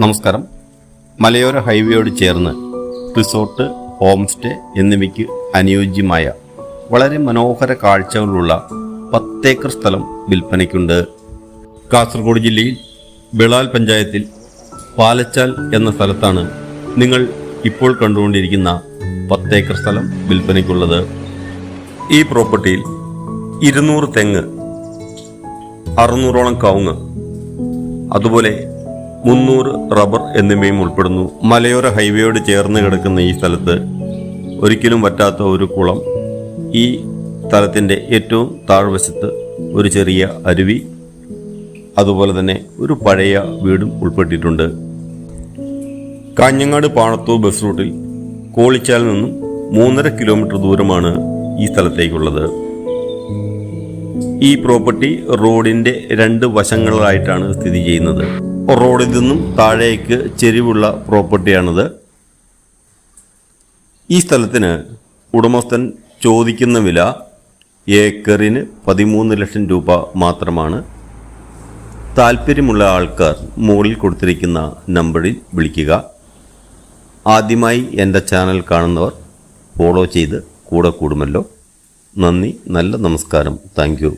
നമസ്കാരം. മലയോര ഹൈവേയോട് ചേർന്ന് റിസോർട്ട്, ഹോം സ്റ്റേ എന്നിവയ്ക്ക് അനുയോജ്യമായ വളരെ മനോഹര കാഴ്ചകളുള്ള 10 ഏക്കർ സ്ഥലം വിൽപ്പനയ്ക്കുണ്ട്. കാസർഗോഡ് ജില്ലയിൽ ബിളാൽ പഞ്ചായത്തിൽ പാലച്ചാൽ എന്ന സ്ഥലത്താണ് നിങ്ങൾ ഇപ്പോൾ കണ്ടുകൊണ്ടിരിക്കുന്ന 10 ഏക്കർ സ്ഥലം വിൽപ്പനയ്ക്കുള്ളത്. ഈ പ്രോപ്പർട്ടിയിൽ 200 തെങ്ങ്, 600ഓളം കവുങ്ങ്, അതുപോലെ 300 റബ്ബർ എന്നിവയും ഉൾപ്പെടുന്നു. മലയോര ഹൈവേയോട് ചേർന്ന് കിടക്കുന്ന ഈ സ്ഥലത്ത് ഒരിക്കലും വറ്റാത്ത ഒരു കുളം, ഈ സ്ഥലത്തിൻ്റെ ഏറ്റവും താഴ്വശത്ത് ഒരു ചെറിയ അരുവി, അതുപോലെ തന്നെ ഒരു പഴയ വീടും ഉൾപ്പെട്ടിട്ടുണ്ട്. കാഞ്ഞങ്ങാട് പാണത്തൂർ ബസ് റൂട്ടിൽ കോളിച്ചാലിൽ നിന്നും 3.5 കിലോമീറ്റർ ദൂരമാണ് ഈ സ്ഥലത്തേക്കുള്ളത്. ഈ പ്രോപ്പർട്ടി റോഡിൻ്റെ 2 വശങ്ങളിലായിട്ടാണ് സ്ഥിതി ചെയ്യുന്നത്. റോഡിൽ നിന്നും താഴേക്ക് ചെരിവുള്ള പ്രോപ്പർട്ടിയാണിത്. ഈ സ്ഥലത്തിന് ഉടമസ്ഥൻ ചോദിക്കുന്ന വില ഏക്കറിന് 13 ലക്ഷം രൂപ മാത്രമാണ്. താല്പര്യമുള്ള ആൾക്കാർ മുകളിൽ കൊടുത്തിരിക്കുന്ന നമ്പറിൽ വിളിക്കുക. ആദ്യമായി എൻ്റെ ചാനൽ കാണുന്നവർ ഫോളോ ചെയ്ത് കൂടെ കൂടുമല്ലോ. നന്ദി, നല്ല നമസ്കാരം. Thank you.